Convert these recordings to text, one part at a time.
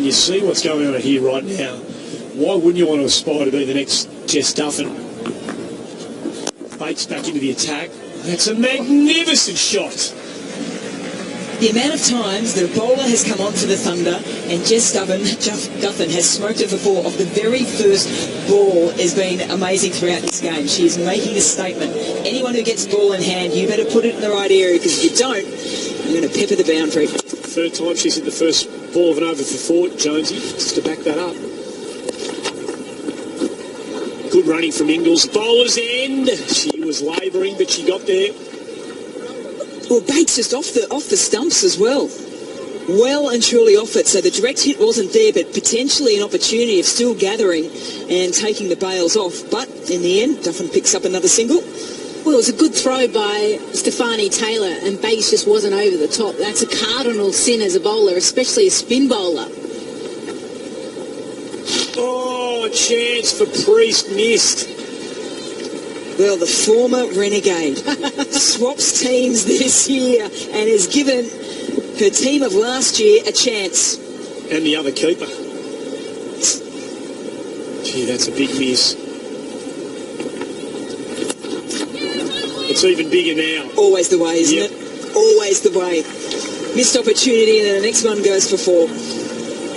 you see what's going on here right now, why wouldn't you want to aspire to be the next Jess Duffin? Bates back into the attack. That's a magnificent shot. The amount of times that a bowler has come on for the Thunder and Jess Duffin has smoked it before off the very first ball has been amazing throughout this game. She is making a statement. Anyone who gets the ball in hand, you better put it in the right area, because if you don't, you're going to pepper the boundary. Third time she's hit the first ball of an over for 4, Jonesy, just to back that up. Good running from Ingles. Bowler's end. She was labouring, but she got there. Well, Bates just off the stumps as well. Well and truly off it. So the direct hit wasn't there, but potentially an opportunity of still gathering and taking the bails off. But in the end, Duffin picks up another single. Well, it was a good throw by Stefani Taylor, and Bates just wasn't over the top. That's a cardinal sin as a bowler, especially a spin bowler. Oh, chance for Priest, missed. Well, the former Renegade swaps teams this year and has given her team of last year a chance. And the other keeper. Gee, that's a big miss. It's even bigger now. Always the way, isn't it? Always the way. Missed opportunity, and then the next one goes for 4.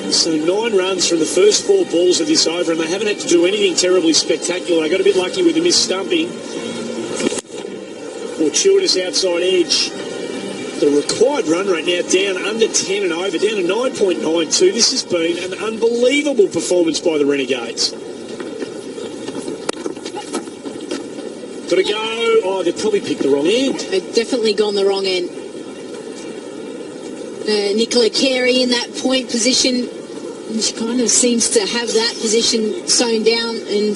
So 9 runs from the first 4 balls of this over, and they haven't had to do anything terribly spectacular. They got a bit lucky with the missed stumping. Fortuitous outside edge. The required run rate now down under 10 and over, down to 9.92. This has been an unbelievable performance by the Renegades. Got to go. Oh, they've probably picked the wrong end. They've definitely gone the wrong end. Nicola Carey in that point position. She kind of seems to have that position sewn down, and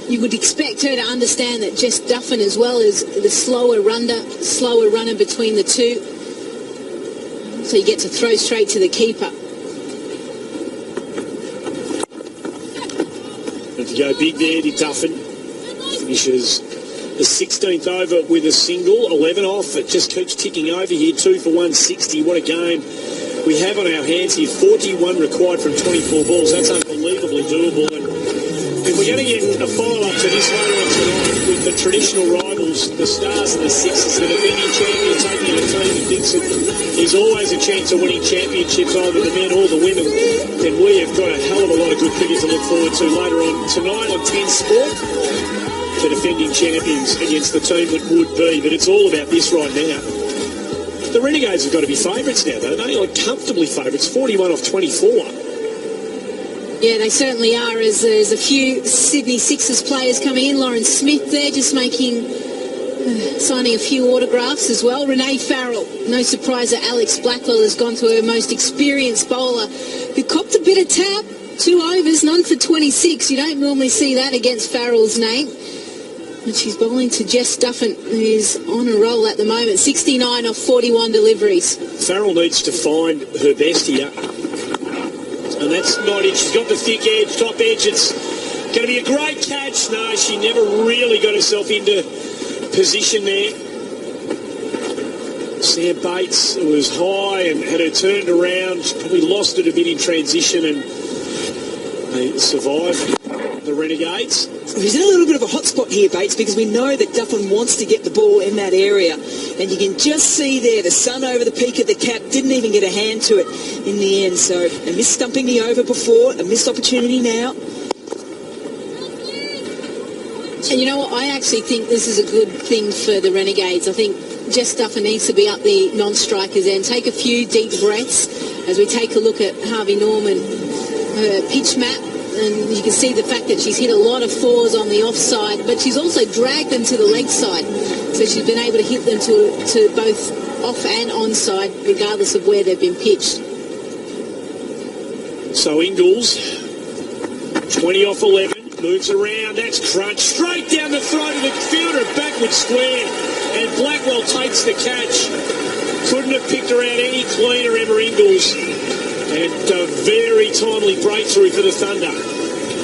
you would expect her to understand that Jess Duffin as well is the slower runner between the two. So you get to throw straight to the keeper. And to go big there, did Duffin. Finishes the 16th over with a single, 11 off. It just keeps ticking over here, 2 for 160. What a game we have on our hands here. 41 required from 24 balls. That's unbelievably doable. And we're going to get a follow-up to this later on tonight with the traditional rivals, the Stars and the Sixers, the defending champion taking on a team who thinks that there's always a chance of winning championships, either the men or the women. Then we have got a hell of a lot of good cricket to look forward to later on tonight on 10 Sport. The defending champions against the team that would be, but it's all about this right now. The Renegades have got to be favourites now, though. They're like comfortably favourites, 41 off 24. Yeah, they certainly are, as there's a few Sydney Sixers players coming in. Lauren Smith there just signing a few autographs as well. Renee Farrell, no surprise that Alex Blackwell has gone to her most experienced bowler, who copped a bit of tap. 2 overs, none for 26. You don't normally see that against Farrell's name. And she's bowling to Jess Duffin, who's on a roll at the moment. 69 off 41 deliveries. Farrell needs to find her best here. And that's not it. She's got the thick edge, top edge. It's going to be a great catch. No, she never really got herself into position there. Sam Bates was high and had her turned around. She probably lost it a bit in transition, and they survived. The Renegades. He's in a little bit of a hot spot here, Bates, because we know that Duffin wants to get the ball in that area. And you can just see there the sun over the peak of the cap, didn't even get a hand to it in the end. So a missed stumping the over before, a missed opportunity now. And you know what, I actually think this is a good thing for the Renegades. I think Jess Duffin needs to be up the non-strikers end. Take a few deep breaths as we take a look at Harvey Norman, her pitch map. And you can see the fact that she's hit a lot of 4s on the offside, but she's also dragged them to the leg side. So she's been able to hit them to both off and onside, regardless of where they've been pitched. So Ingles, 20 off 11, moves around. That's crunched straight down the throat of the fielder, backward square. And Blackwell takes the catch. Couldn't have picked her out any cleaner, Emma Ingles. And a very timely breakthrough for the Thunder.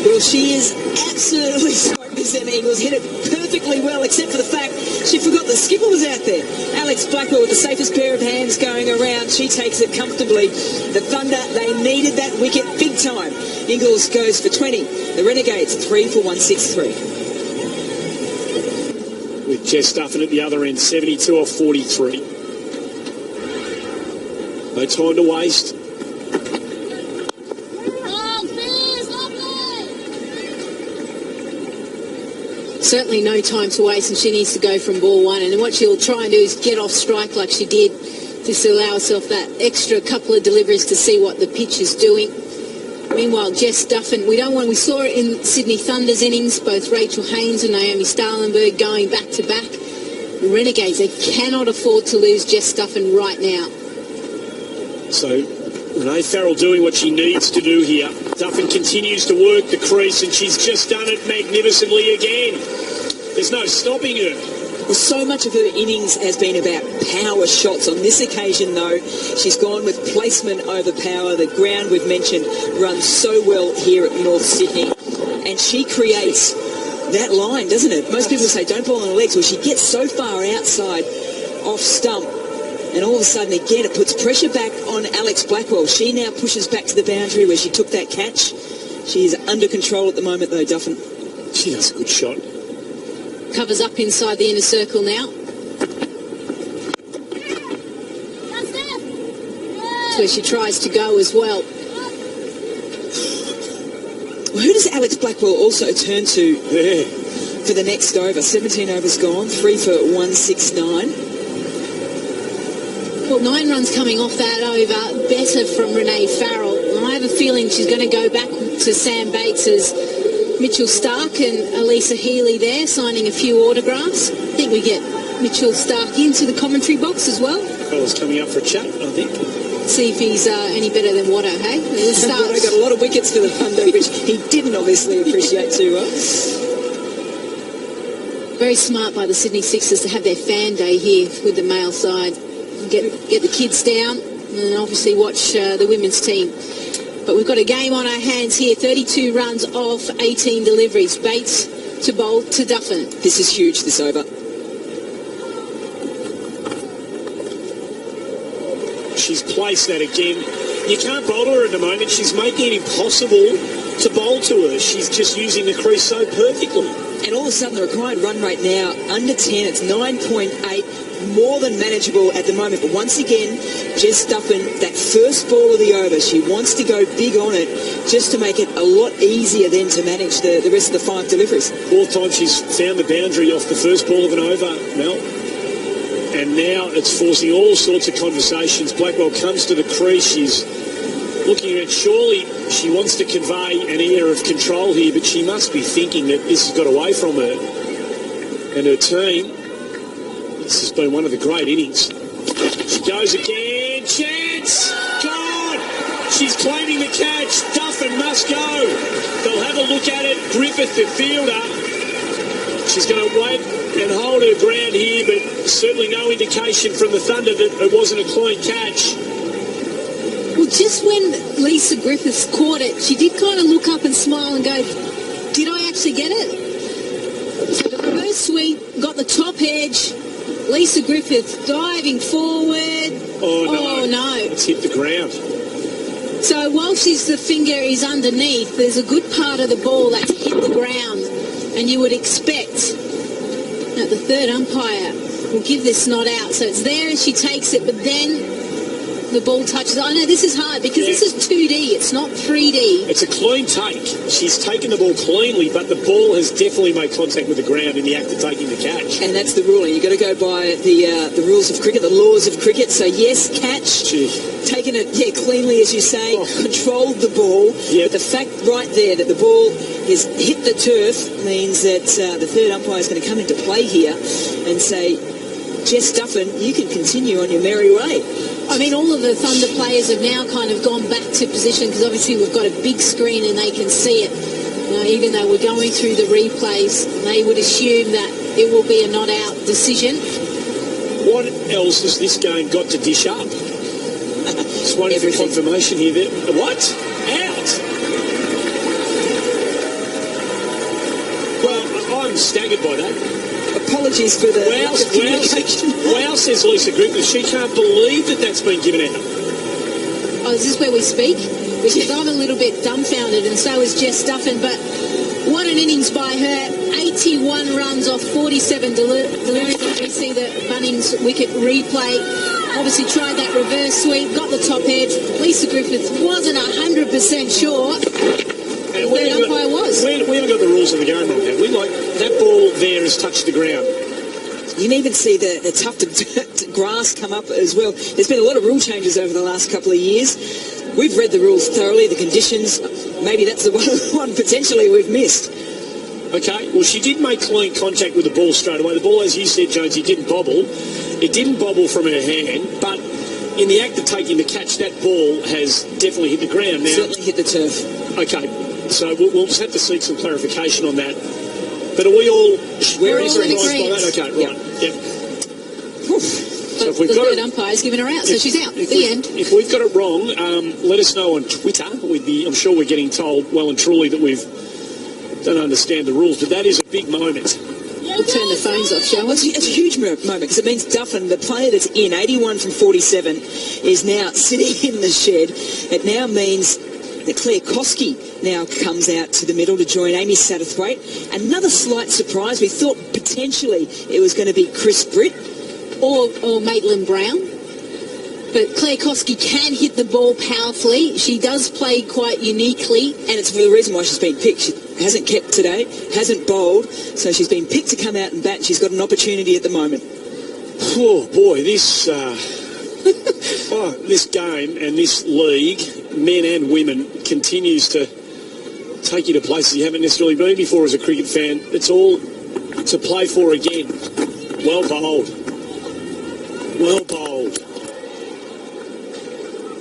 Well, she is absolutely smoked this gives them Eagles. Hit it perfectly well, except for the fact she forgot the skipper was out there. Alex Blackwell with the safest pair of hands going around. She takes it comfortably. The Thunder, they needed that wicket big time. Eagles goes for 20. The Renegades 3 for 163. With Jess Duffin at the other end, 72 off 43. No time to waste. Certainly no time to waste, and she needs to go from ball one. And what she'll try and do is get off strike like she did, just to allow herself that extra couple of deliveries to see what the pitch is doing. Meanwhile, Jess Duffin, we saw it in Sydney Thunder's innings, both Rachel Haynes and Naomi Stalenberg going back to back. The Renegades, they cannot afford to lose Jess Duffin right now. So Renee Farrell doing what she needs to do here. Duffin continues to work the crease, and she's just done it magnificently again. There's no stopping her. Well, so much of her innings has been about power shots. On this occasion, though, she's gone with placement over power. The ground we've mentioned runs so well here at North Sydney. And she creates that line, doesn't it? Most people say, don't bowl on her legs. Well, she gets so far outside, off stump, and all of a sudden, again, it puts pressure back on Alex Blackwell. She now pushes back to the boundary where she took that catch. She is under control at the moment, though, Duffin. She does a good shot. Covers up inside the inner circle now. That's where she tries to go as well. Well, who does Alex Blackwell also turn to for the next over? 17 overs gone, 3 for 169. Well, 9 runs coming off that over. Better from Renee Farrell. I have a feeling she's going to go back to Sam Bates as Mitchell Stark and Elisa Healy there signing a few autographs. I think we get Mitchell Stark into the commentary box as well. Fella's coming up for a chat, I think. See if he's any better than Watto, hey? Watto got a lot of wickets for the Thunder, which he didn't obviously appreciate too well. Very smart by the Sydney Sixers to have their fan day here with the male side. Get the kids down and obviously watch the women's team. But we've got a game on our hands here. 32 runs off 18 deliveries. Bates to bowl to Duffin. This is huge, this over. She's placed that again. You can't bowl to her at the moment. She's making it impossible to bowl to her. She's just using the crease so perfectly. And all of a sudden, the required run rate now, under 10. It's 9.8. More than manageable at the moment. But once again, Jess Duffin, that first ball of the over, she wants to go big on it just to make it a lot easier then to manage the rest of the 5 deliveries. 4th time she's found the boundary off the first ball of an over, Mel. And now it's forcing all sorts of conversations. Blackwell comes to the crease. She's looking at, surely she wants to convey an air of control here, but she must be thinking that this has got away from her and her team. This has been one of the great innings. She goes again. Chance! God! She's claiming the catch. Duffin must go. They'll have a look at it. Griffith, the fielder. She's going to wait and hold her ground here, but certainly no indication from the Thunder that it wasn't a clean catch. Well, just when Lisa Griffiths caught it, she did kind of look up and smile and go, did I actually get it? So the reverse sweep got the top edge. Lisa Griffith diving forward. Oh, no. It's hit the ground. So while the finger is underneath, there's a good part of the ball that's hit the ground. And you would expect that the third umpire will give this not out. So it's there and she takes it, but then the ball touches. I know this is hard because this is 2D. It's not 3D. It's a clean take. She's taken the ball cleanly, but the ball has definitely made contact with the ground in the act of taking the catch. And that's the ruling. You've got to go by the rules of cricket, the laws of cricket. So yes, catch. Gee. Taken it, cleanly, as you say, controlled the ball. Yep. But the fact right there that the ball has hit the turf means that the third umpire is going to come into play here and say, Jess Duffin, you can continue on your merry way. I mean, all of the Thunder players have now kind of gone back to position because obviously we've got a big screen and they can see it. Even though we're going through the replays, they would assume that it will be a not-out decision. What else has this game got to dish up? Just waiting for confirmation here. What? Out? Well, apologies for the lack of communication. Wow, says Lisa Griffith. She can't believe that's been given out. Oh, is this where we speak? Because I'm a little bit dumbfounded, and so is Jess Duffin. But what an innings by her. 81 runs off 47 deliveries. We see the Bunnings wicket replay. Obviously tried that reverse sweep, got the top edge. Lisa Griffith wasn't 100% sure where the umpire was. We haven't got the rules of the game wrong, have we? Like, that ball there has touched the ground. You can even see the tufted grass come up as well. There's been a lot of rule changes over the last couple of years. We've read the rules thoroughly, the conditions. Maybe that's the one potentially we've missed. Okay, well, she did make clean contact with the ball straight away. The ball, as you said, Jonesy, didn't bobble. It didn't bobble from her hand, but in the act of taking the catch, that ball has definitely hit the ground now. Certainly hit the turf. Okay, so we'll just have to seek some clarification on that. But are we all... We're all in agreement. Okay, right. Yep. So if we've got third umpire's given her out, so she's out. The end. If we've got it wrong, let us know on Twitter. I'm sure we're getting told well and truly that we don't understand the rules, but that is a big moment. We'll turn the phones off, shall we? It's a huge moment because it means Duffin, the player that's in 81 from 47, is now sitting in the shed. It now means that Claire Koski now comes out to the middle to join Amy Satterthwaite. Another slight surprise. We thought potentially it was going to be Chris Britt or Maitland Brown. But Claire Koski can hit the ball powerfully. She does play quite uniquely. And it's for the reason why she's been picked. She hasn't kept today, hasn't bowled, so she's been picked to come out and bat. She's got an opportunity at the moment. Oh, boy, this this game and this league, men and women, continues to take you to places you haven't necessarily been before as a cricket fan. It's all to play for again. Well bowled. Well bowled.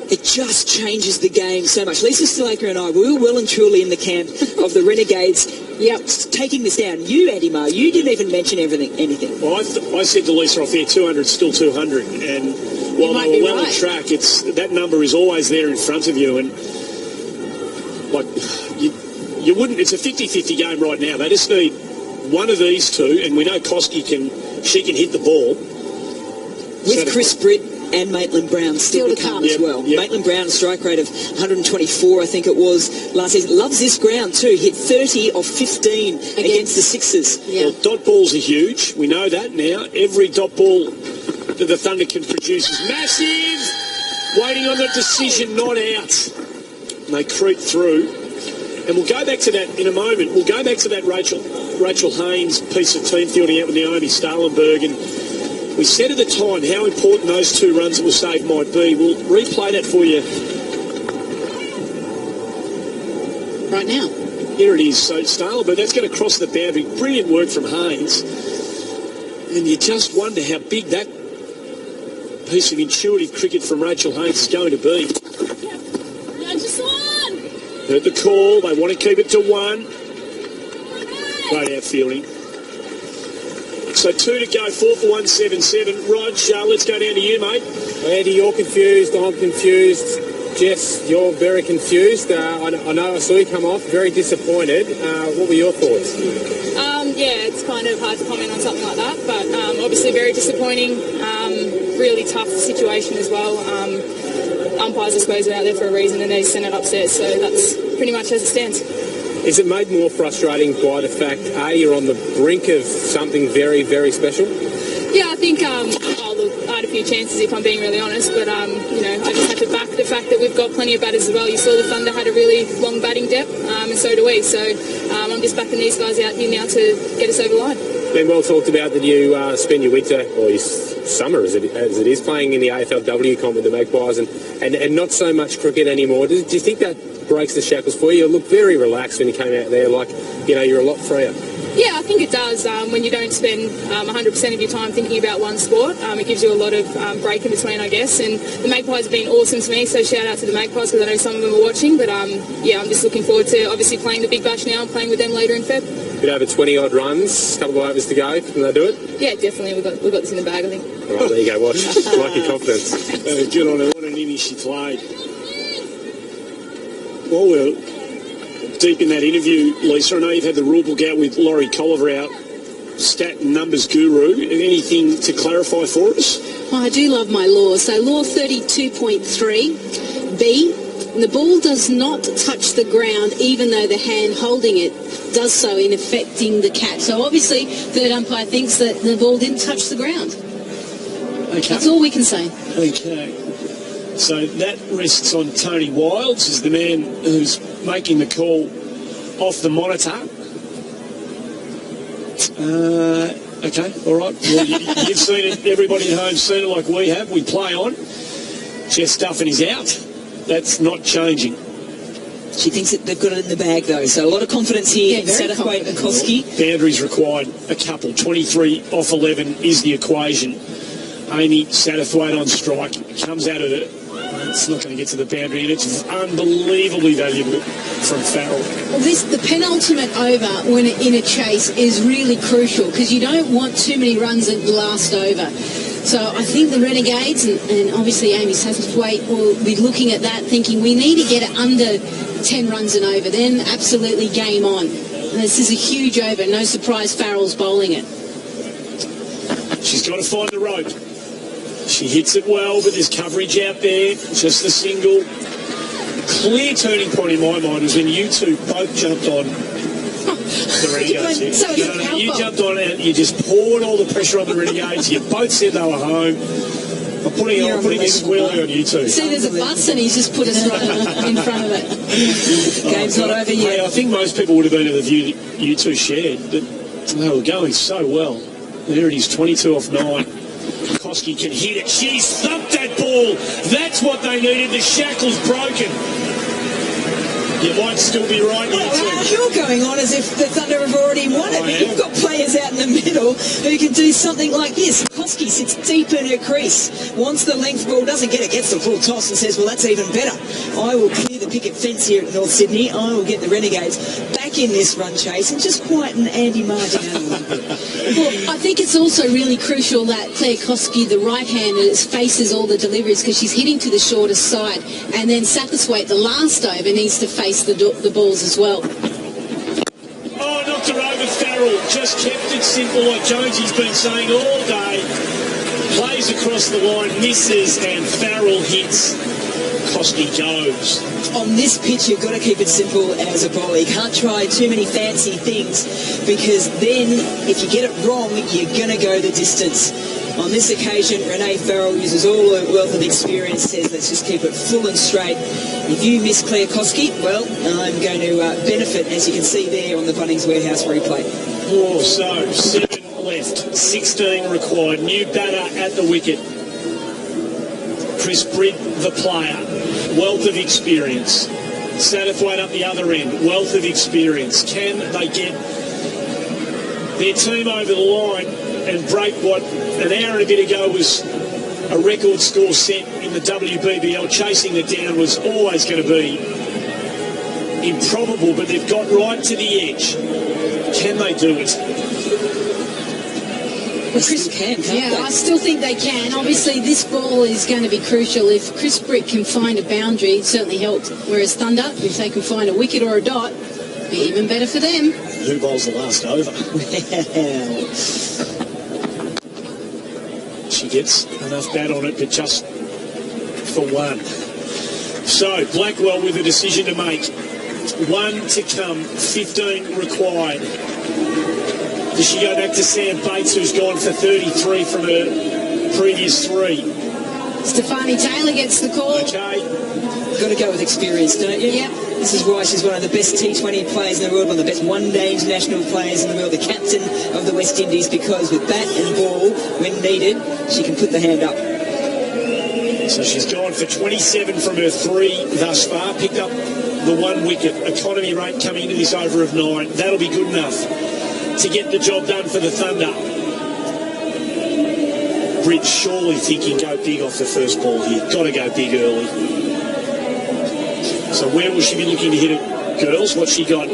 It just changes the game so much. Lisa Stalaker and I, we were well and truly in the camp of the Renegades. Yep, taking this down. You, Eddie Marr, you didn't even mention anything. Well, I said to Lisa off here, 200 still 200. And while they were well on track, that number is always there in front of you. And like you wouldn't. It's a 50-50 game right now. They just need one of these two, and we know Koski can hit the ball. With Chris Britt and Maitland Brown still to come as well. Yep. Maitland Brown, a strike rate of 124, I think it was, last season. Loves this ground too. Hit 30 of 15 against the Sixers. Yeah. Well, dot balls are huge. We know that now. Every dot ball that the Thunder can produce is massive. Waiting on the decision, not out. And they creep through. And we'll go back to that in a moment. We'll go back to that Rachel Haynes piece of team fielding out with Naomi Stalenberg. And we said at the time how important those 2 runs that were saved might be. We'll replay that for you right now. Here it is. So Stalenberg, that's going to cross the boundary. Brilliant work from Haynes. And you just wonder how big that piece of intuitive cricket from Rachel Haynes is going to be. Heard the call. They want to keep it to 1. Great outfielding. So 2 to go, 4 for 177. Rog, let's go down to you, mate. Eddie, you're confused. I'm confused. Jess, you're very confused. I know I saw you come off. Very disappointed. What were your thoughts? Yeah, it's kind of hard to comment on something like that, but obviously very disappointing. Really tough situation as well. Umpires, I suppose, are out there for a reason, and they sent it upstairs, so that's pretty much as it stands. Is it made more frustrating by the fact, you're on the brink of something very, very special? Yeah, I think I had a few chances, if I'm being really honest, but, I just had to back the fact that we've got plenty of batters as well. You saw the Thunder had a really long batting depth, and so do we. So I'm just backing these guys out here now to get us over the line. Been well talked about that you spend your winter, or your summer as it is, playing in the AFLW comp with the Magpies and not so much cricket anymore. Do you think that breaks the shackles for you? You look very relaxed when you came out there, like, you're a lot freer. Yeah, I think it does. When you don't spend 100% of your time thinking about one sport, it gives you a lot of break in between, I guess. And the Magpies have been awesome to me, so shout out to the Magpies because I know some of them are watching. But I'm just looking forward to obviously playing the Big Bash now and playing with them later in Feb. Bit over 20-odd runs, a couple of overs to go. Can they do it? Yeah, definitely. We've got this in the bag, I think. All right, there you go, Wash. Like your confidence. Good on her. What an innings she played. Well, we're deep in that interview, Lisa. I know you've had the rule book out with Laurie Colliver out stat and numbers guru. Anything to clarify for us? Well, I do love my law. So law 32.3B, the ball does not touch the ground even though the hand holding it does so in affecting the catch. So obviously, third umpire thinks that the ball didn't touch the ground. Okay. That's all we can say. Okay. So that rests on Tony Wilds, as the man who's making the call off the monitor. Okay, all right. Well, you've seen it. Everybody at home's seen it like we have. We play on. Jeff Stuffin is out. That's not changing. She thinks that they've got it in the bag, though. So a lot of confidence here in Satterthwaite and Koski. Boundaries required, a couple. 23 off 11 is the equation. Amy Satterthwaite on strike. Comes out of it. It's not going to get to the boundary, and it's unbelievably valuable from Farrell. Well, the penultimate over when in a chase is really crucial because you don't want too many runs at the last over. So I think the Renegades and obviously Amy Satterthwaite will be looking at that thinking we need to get it under 10 runs and over, then absolutely game on. And this is a huge over. No surprise Farrell's bowling it. She's got to find the rope. She hits it well, but there's coverage out there. Just the single. Clear turning point in my mind was when you two both jumped on the Renegades. You jumped on and you just poured all the pressure on the Renegades. You both said they were home. I'm putting this squarely on you two. See, there's a bus and he's just put us right in front of it. Game's not over yet. Hey, I think most people would have been of the view that you two shared, but they were going so well. There it is, 22 off 9. Koski can hit it. She's thumped that ball. That's what they needed. The shackle's broken. You might still be right here too. You're going on as if the Thunder have already won it, but you've got players out in the middle who can do something like this. Koski sits deep in her crease, wants the length ball, doesn't get it, gets the full toss and says, well, that's even better. I will clear the picket fence here at North Sydney. I will get the Renegades back in this run chase and just quieten Andy Martin out a little bit. Well, I think it's also really crucial that Claire Koski, the right-hander, faces all the deliveries because she's hitting to the shortest side. And then Satterthwaite, the last over, needs to face the balls as well. Oh, knocked her over Farrell. Just kept it simple like Jonesy's been saying all day. Plays across the line, misses, and Farrell hits. Koski goes. On this pitch, you've got to keep it simple as a bowler. You can't try too many fancy things because then if you get it wrong, you're going to go the distance. On this occasion, Renee Farrell uses all her wealth of experience, says let's just keep it full and straight. If you miss Claire Koski, well, I'm going to benefit, as you can see there on the Bunnings Warehouse replay. Oh, so 7 left, 16 required. New batter at the wicket. Chris Bridd, the player. Wealth of experience. Satterthwaite up the other end. Wealth of experience. Can they get their team over the line and break what an hour and a bit ago was a record score set in the WBBL? Chasing it down was always going to be improbable, but they've got right to the edge. Can they do it? Well, Chris can, can't they? I still think they can. Obviously, this ball is going to be crucial. If Chris Britt can find a boundary, it certainly helped. Whereas Thunder, if they can find a wicket or a dot, be even better for them. Who bowls the last over? She gets enough bat on it, but just for one. So, Blackwell with a decision to make. 1 to come, 15 required. Does she go back to Sam Bates, who's gone for 33 from her previous 3? Stefani Taylor gets the call. Okay. You've got to go with experience, don't you? Yep. This is why she's one of the best T20 players in the world, one of the best one-day international players in the world, the captain of the West Indies, because with bat and ball, when needed, she can put the hand up. So she's gone for 27 from her 3 thus far, picked up the 1 wicket. Economy rate coming into this over of 9. That'll be good enough to get the job done for the Thunder. Britt surely thinking go big off the first ball here. Got to go big early. So where will she be looking to hit it, girls? What's she got?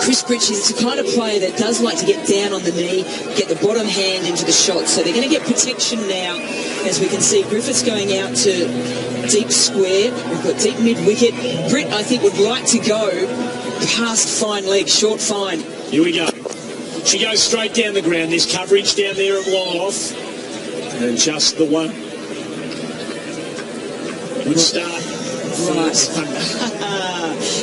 Chris Britt is the kind of player that does like to get down on the knee, get the bottom hand into the shot. So they're going to get protection now, as we can see. Griffiths going out to deep square. We've got deep mid-wicket. Britt, I think, would like to go past fine leg, short fine. Here we go. She goes straight down the ground. There's coverage down there at long off. And just the one. Good start. Right.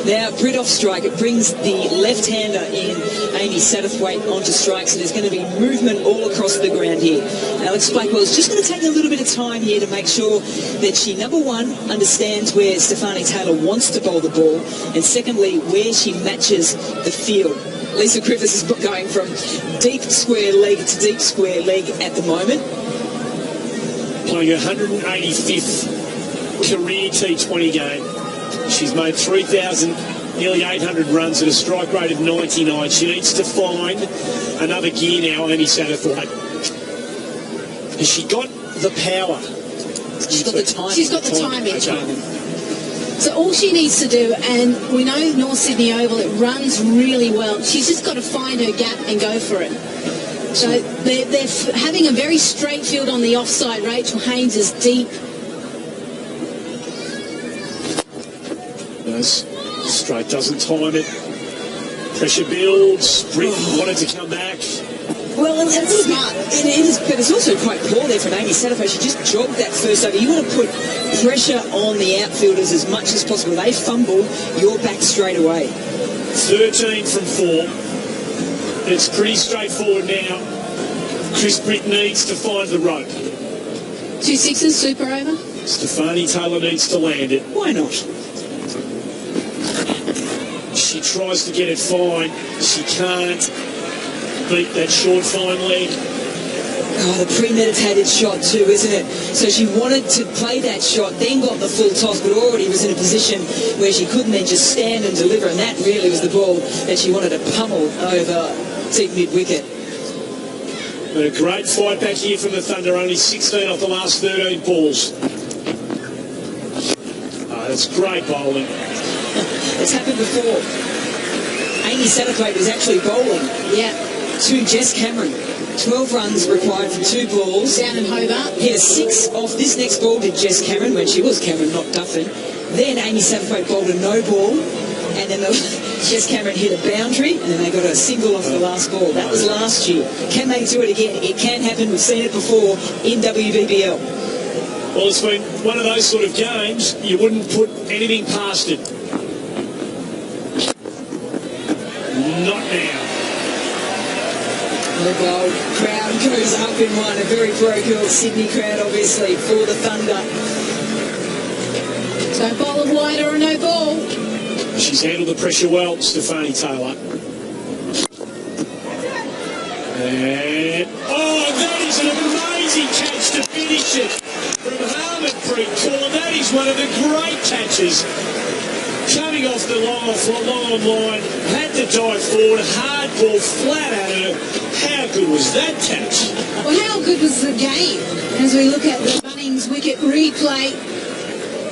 Now, Brit off strike. It brings the left-hander in, Amy Satterthwaite, onto strike. So there's going to be movement all across the ground here. Alex Blackwell is just going to take a little bit of time here to make sure that she, number one, understands where Stefani Taylor wants to bowl the ball, and secondly, where she matches the field. Lisa Griffiths is going from deep square leg to deep square leg at the moment. Playing her 185th career T20 game. She's made 3,000, nearly 800 runs at a strike rate of 99. She needs to find another gear now, Amy Satterthwaite. Has she got the power? She's got the time. She's got the timing. Okay. So all she needs to do, and we know North Sydney Oval, it runs really well. She's just got to find her gap and go for it. So they're having a very straight field on the offside. Rachel Haynes is deep. Straight doesn't time it. Pressure builds. Brit wanted to come back. Well, and it's smart. It is, but it's also quite poor there from Amy Satterthwaite. She just jogged that first over. You want to put pressure on the outfielders as much as possible. They fumble, you're back straight away. 13 from 4. It's pretty straightforward now. Chris Britt needs to find the rope. 2 sixes, super over. Stefani Taylor needs to land it. Why not? She tries to get it fine. She can't beat that short fine leg. Oh, the premeditated shot too, isn't it? So she wanted to play that shot, then got the full toss, but already was in a position where she couldn't then just stand and deliver, and that really was the ball that she wanted to pummel over deep mid-wicket. But a great fight back here from the Thunder, only 16 off the last 13 balls. That's great bowling. It's happened before. Amy Satterthwaite was actually bowling. Yeah. To Jess Cameron. 12 runs required from 2 balls. Down in Hobart. Hit a 6 off this next ball to Jess Cameron, when she was Cameron, not Duffin. Then Amy Satterthwaite bowled a no ball. And then Jess Cameron hit a boundary, and then they got a single off the last ball. That was last year. Can they do it again? It can happen. We've seen it before in WBBL. Well, it's been one of those sort of games, you wouldn't put anything past it. Not now. The gold crowd goes up in one. A very parochial Sydney crowd, obviously, for the Thunder. So bowl of wide or a no ball. She's handled the pressure well, Stefani Taylor. And, that is an amazing catch to finish it from Harmonpreet Kaur. That is one of the great catches. Coming off the long line, had to dive forward, hard ball flat at her. How good was that catch? Well, how good was the game? As we look at the Bunnings wicket replay,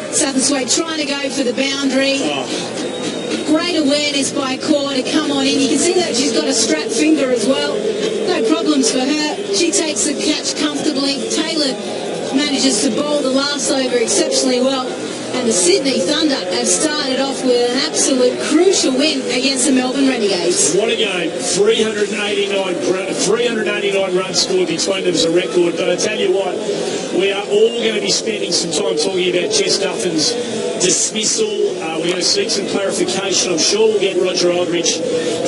Satterthwaite trying to go for the boundary. Great awareness by Kaur to come on in. You can see that she's got a strap finger as well. No problems for her. She takes the catch comfortably. Taylor manages to bowl the last over exceptionally well. And the Sydney Thunder have started off with an absolute crucial win against the Melbourne Renegades. What a game. 389 runs scored between them as a record. But I tell you what, we are all going to be spending some time talking about Jess Duffin's dismissal. We're going to seek some clarification. I'm sure we'll get Roger Aldridge down